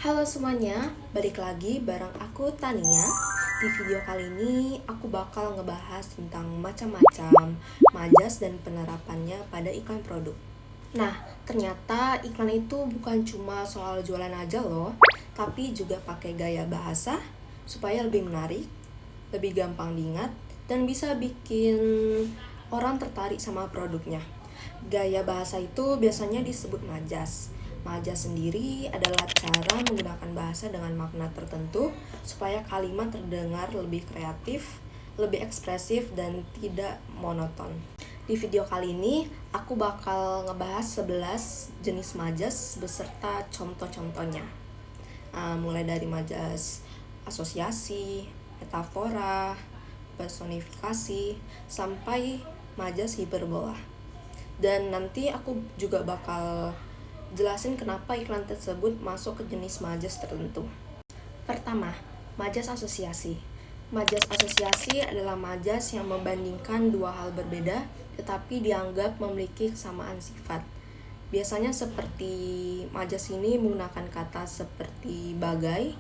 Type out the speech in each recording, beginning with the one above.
Halo semuanya, balik lagi bareng aku Tania. Di video kali ini aku bakal ngebahas tentang macam-macam majas dan penerapannya pada iklan produk. Nah, ternyata iklan itu bukan cuma soal jualan aja loh, tapi juga pakai gaya bahasa supaya lebih menarik, lebih gampang diingat, dan bisa bikin orang tertarik sama produknya. Gaya bahasa itu biasanya disebut majas. Majas sendiri adalah cara menggunakan bahasa dengan makna tertentu supaya kalimat terdengar lebih kreatif, lebih ekspresif, dan tidak monoton. Di video kali ini, aku bakal ngebahas 11 jenis majas beserta contoh-contohnya. Mulai dari majas asosiasi, metafora, personifikasi, sampai majas hiperbola. Dan nanti aku juga bakal jelasin kenapa iklan tersebut masuk ke jenis majas tertentu. Pertama, majas asosiasi. Majas asosiasi adalah majas yang membandingkan dua hal berbeda tetapi dianggap memiliki kesamaan sifat. Biasanya seperti majas ini menggunakan kata seperti bagai,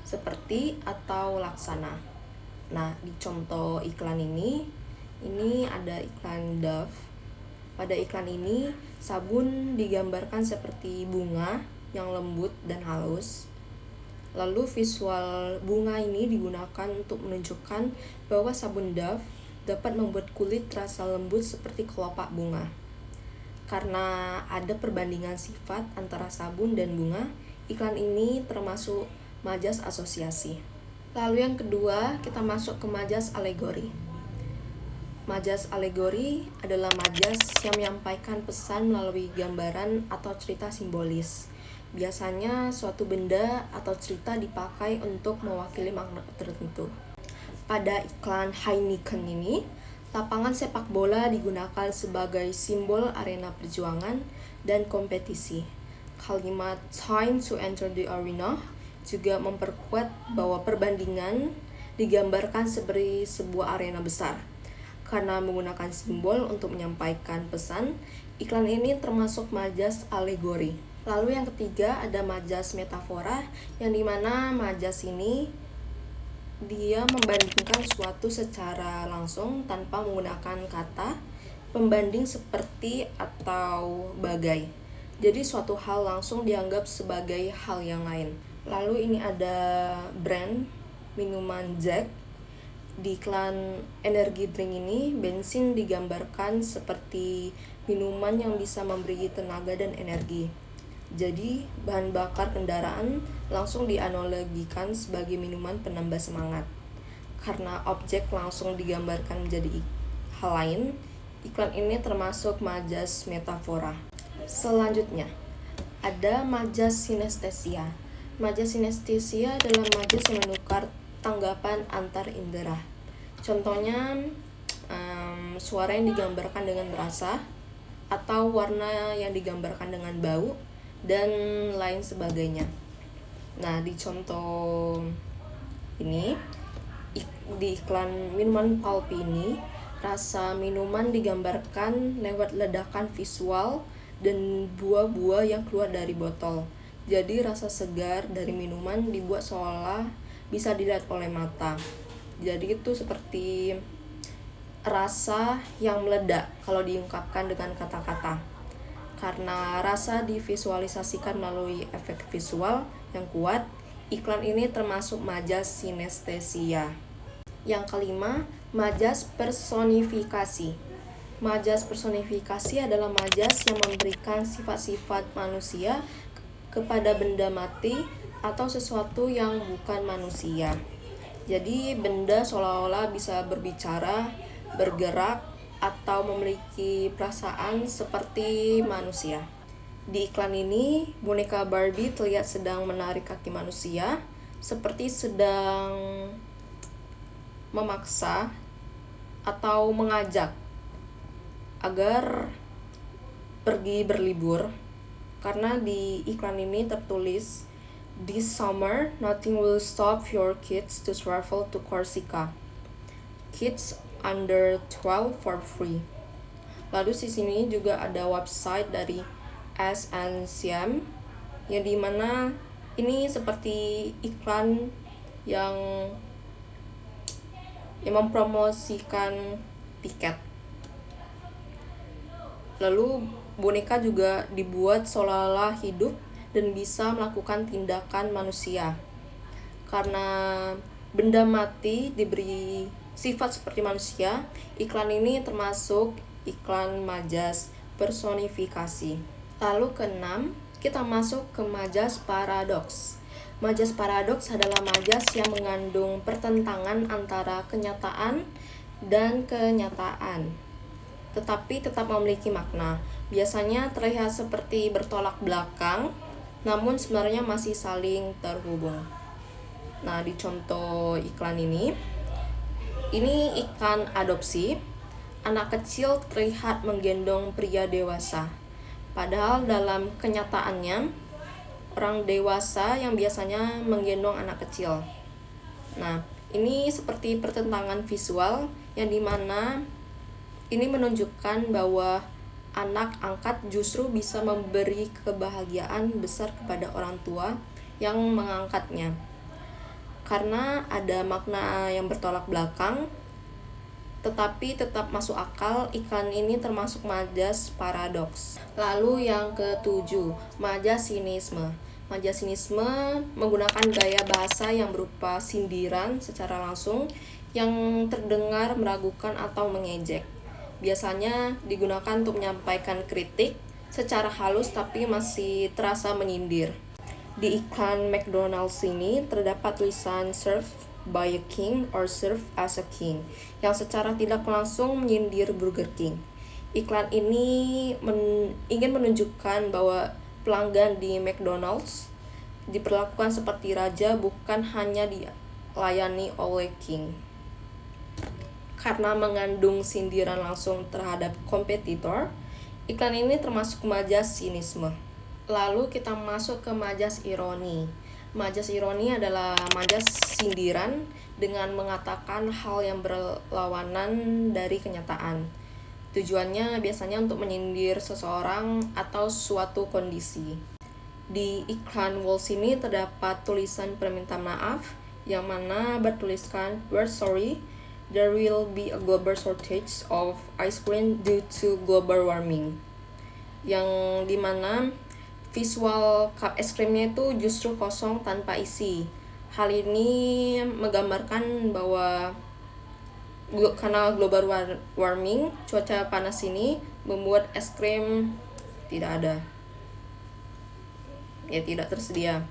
seperti, atau laksana. Nah, di contoh iklan ini ada iklan Dove. Pada iklan ini, sabun digambarkan seperti bunga yang lembut dan halus. Lalu visual bunga ini digunakan untuk menunjukkan bahwa sabun Dove dapat membuat kulit terasa lembut seperti kelopak bunga. Karena ada perbandingan sifat antara sabun dan bunga, iklan ini termasuk majas asosiasi. Lalu yang kedua, kita masuk ke majas alegori. Majas alegori adalah majas yang menyampaikan pesan melalui gambaran atau cerita simbolis. Biasanya suatu benda atau cerita dipakai untuk mewakili makna tertentu. Pada iklan Heineken ini, lapangan sepak bola digunakan sebagai simbol arena perjuangan dan kompetisi. Kalimat "time to enter the arena" juga memperkuat bahwa perbandingan digambarkan sebagai sebuah arena besar. Karena menggunakan simbol untuk menyampaikan pesan, iklan ini termasuk majas alegori. Lalu yang ketiga ada majas metafora, yang dimana majas ini dia membandingkan suatu secara langsung tanpa menggunakan kata pembanding seperti atau bagai. Jadi suatu hal langsung dianggap sebagai hal yang lain. Lalu ini ada brand minuman Jack. Di iklan energi drink ini, bensin digambarkan seperti minuman yang bisa memberi tenaga dan energi. Jadi, bahan bakar kendaraan langsung dianalogikan sebagai minuman penambah semangat. Karena objek langsung digambarkan menjadi hal lain, iklan ini termasuk majas metafora. Selanjutnya, ada majas sinestesia. Majas sinestesia adalah majas yang menukar tanggapan antar indera. Contohnya, suara yang digambarkan dengan rasa, atau warna yang digambarkan dengan bau, dan lain sebagainya. Nah, di contoh ini, di iklan minuman pulpy ini, rasa minuman digambarkan lewat ledakan visual dan buah-buah yang keluar dari botol. Jadi rasa segar dari minuman dibuat seolah bisa dilihat oleh mata. Jadi itu seperti rasa yang meledak kalau diungkapkan dengan kata-kata. Karena rasa divisualisasikan melalui efek visual yang kuat, iklan ini termasuk majas sinestesia. Yang kelima, majas personifikasi. Majas personifikasi adalah majas yang memberikan sifat-sifat manusia kepada benda mati atau sesuatu yang bukan manusia. Jadi benda seolah-olah bisa berbicara, bergerak, atau memiliki perasaan seperti manusia. Di iklan ini, boneka Barbie terlihat sedang menarik kaki manusia, seperti sedang memaksa atau mengajak agar pergi berlibur. Karena di iklan ini tertulis, "This summer, nothing will stop your kids to travel to Corsica. Kids under 12 for free." Lalu di sini juga ada website dari SNCM yang dimana ini seperti iklan yang mempromosikan tiket. Lalu boneka juga dibuat seolah-olah hidup dan bisa melakukan tindakan manusia. Karena benda mati diberi sifat seperti manusia, iklan ini termasuk iklan majas personifikasi. Lalu keenam, kita masuk ke majas paradoks. Majas paradoks adalah majas yang mengandung pertentangan antara kenyataan dan kenyataan, tetapi tetap memiliki makna. Biasanya terlihat seperti bertolak belakang, namun sebenarnya masih saling terhubung. Nah, di contoh iklan ini iklan adopsi. Anak kecil terlihat menggendong pria dewasa. Padahal dalam kenyataannya, orang dewasa yang biasanya menggendong anak kecil. Nah, ini seperti pertentangan visual yang dimana ini menunjukkan bahwa anak angkat justru bisa memberi kebahagiaan besar kepada orang tua yang mengangkatnya. Karena ada makna yang bertolak belakang, tetapi tetap masuk akal, iklan ini termasuk majas paradoks. Lalu yang ketujuh, majas sinisme. Majas sinisme menggunakan gaya bahasa yang berupa sindiran secara langsung yang terdengar meragukan atau mengejek. Biasanya digunakan untuk menyampaikan kritik secara halus tapi masih terasa menyindir. Di iklan McDonald's ini terdapat tulisan "Served by a King" or "Served as a King" yang secara tidak langsung menyindir Burger King. Iklan ini ingin menunjukkan bahwa pelanggan di McDonald's diperlakukan seperti raja, bukan hanya dilayani oleh King. Karena mengandung sindiran langsung terhadap kompetitor, iklan ini termasuk majas sinisme. Lalu kita masuk ke majas ironi. Majas ironi adalah majas sindiran dengan mengatakan hal yang berlawanan dari kenyataan. Tujuannya biasanya untuk menyindir seseorang atau suatu kondisi. Di iklan Walls ini terdapat tulisan permintaan maaf yang mana bertuliskan "We're sorry, there will be a global shortage of ice cream due to global warming." Yang dimana visual cup es krimnya itu justru kosong tanpa isi. Hal ini menggambarkan bahwa karena global warming, cuaca panas ini membuat es krim tidak ada. Tidak tersedia.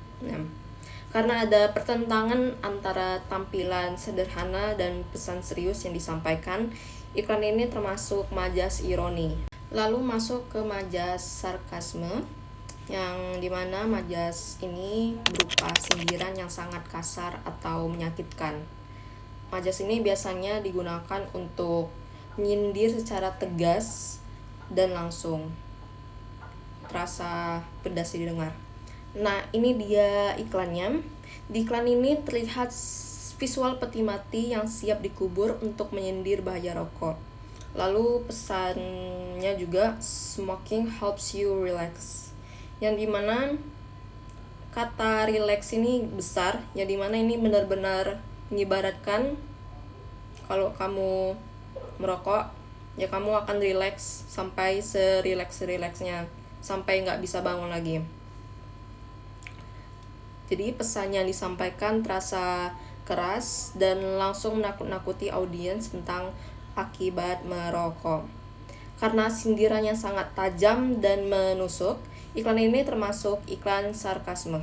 Karena ada pertentangan antara tampilan sederhana dan pesan serius yang disampaikan, iklan ini termasuk majas ironi. Lalu masuk ke majas sarkasme, yang dimana majas ini berupa sindiran yang sangat kasar atau menyakitkan. Majas ini biasanya digunakan untuk menyindir secara tegas dan langsung, terasa pedas didengar. Nah, ini dia iklannya. Di iklan ini terlihat visual peti mati yang siap dikubur untuk menyindir bahaya rokok. Lalu pesannya juga "Smoking helps you relax", yang dimana kata relax ini besar, yang dimana ini benar-benar menyibaratkan kalau kamu merokok, ya kamu akan relax sampai serileks-rileksnya, sampai nggak bisa bangun lagi. Jadi pesan yang disampaikan terasa keras dan langsung menakut-nakuti audiens tentang akibat merokok. Karena sindirannya sangat tajam dan menusuk, iklan ini termasuk iklan sarkasme.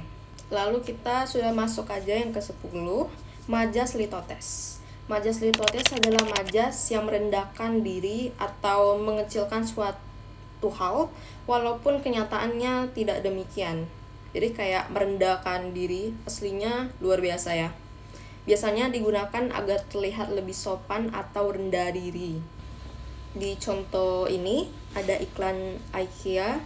Lalu kita sudah masuk aja yang ke-10, majas litotes. Majas litotes adalah majas yang merendahkan diri atau mengecilkan suatu hal walaupun kenyataannya tidak demikian. Jadi kayak merendahkan diri, aslinya luar biasa ya. Biasanya digunakan agar terlihat lebih sopan atau rendah diri. Di contoh ini ada iklan IKEA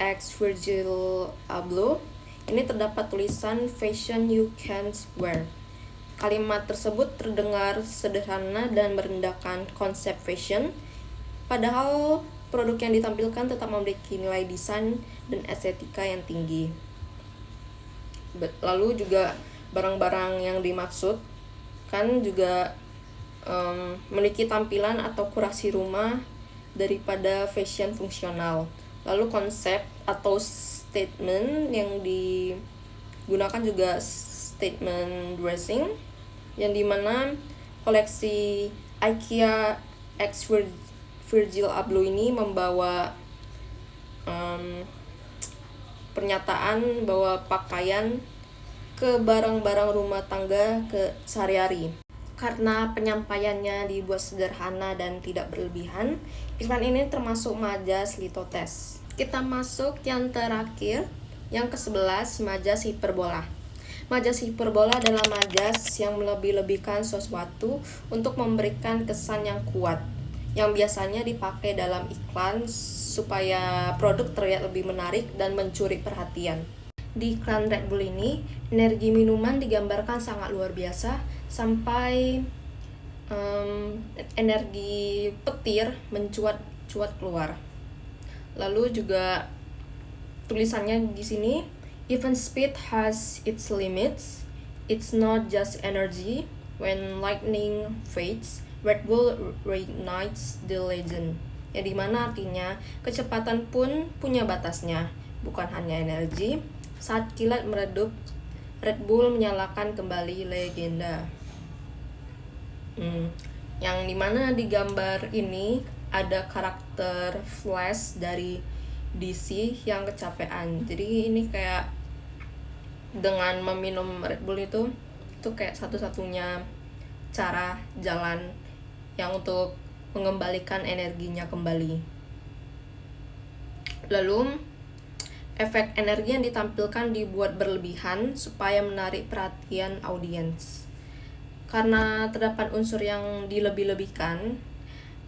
X Virgil Abloh. Ini terdapat tulisan "Fashion you can't wear". Kalimat tersebut terdengar sederhana dan merendahkan konsep fashion, padahal produk yang ditampilkan tetap memiliki nilai desain dan estetika yang tinggi. Lalu juga barang-barang yang dimaksud kan juga memiliki tampilan atau kurasi rumah daripada fashion fungsional. Lalu konsep atau statement yang digunakan juga statement dressing, yang dimana koleksi IKEA X Virgil Abloh ini membawa pernyataan bahwa pakaian ke barang-barang rumah tangga ke sehari-hari. Karena penyampaiannya dibuat sederhana dan tidak berlebihan, iklan ini termasuk majas litotes. Kita masuk yang terakhir, yang ke-11, majas hiperbola. Majas hiperbola adalah majas yang melebih-lebihkan sesuatu untuk memberikan kesan yang kuat, yang biasanya dipakai dalam iklan supaya produk terlihat lebih menarik dan mencuri perhatian. Di iklan Red Bull ini, energi minuman digambarkan sangat luar biasa, sampai energi petir mencuat keluar. Lalu juga tulisannya di sini, even speed has its limits. It's not just energy. When lightning fades, Red Bull reignites the legend. Ya, dimana artinya kecepatan pun punya batasnya, bukan hanya energi. Saat kilat meredup, Red Bull menyalakan kembali legenda. Yang dimana di gambar ini ada karakter Flash dari DC yang kecapean. Jadi ini kayak dengan meminum Red Bull itu kayak satu-satunya cara jalan yang untuk mengembalikan energinya kembali. Lalu efek energi yang ditampilkan dibuat berlebihan supaya menarik perhatian audiens. Karena terdapat unsur yang dilebih-lebihkan,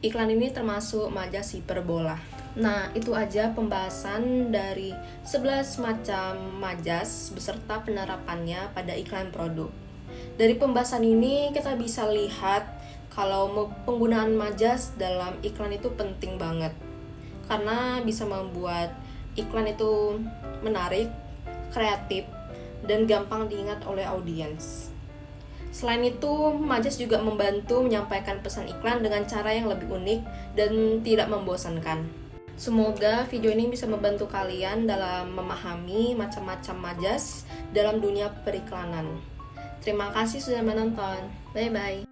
iklan ini termasuk majas hiperbola. Nah, itu aja pembahasan dari 11 macam majas beserta penerapannya pada iklan produk. Dari pembahasan ini kita bisa lihat kalau penggunaan majas dalam iklan itu penting banget. Karena bisa membuat iklan itu menarik, kreatif, dan gampang diingat oleh audiens. Selain itu, majas juga membantu menyampaikan pesan iklan dengan cara yang lebih unik dan tidak membosankan. Semoga video ini bisa membantu kalian dalam memahami macam-macam majas dalam dunia periklanan. Terima kasih sudah menonton. Bye-bye.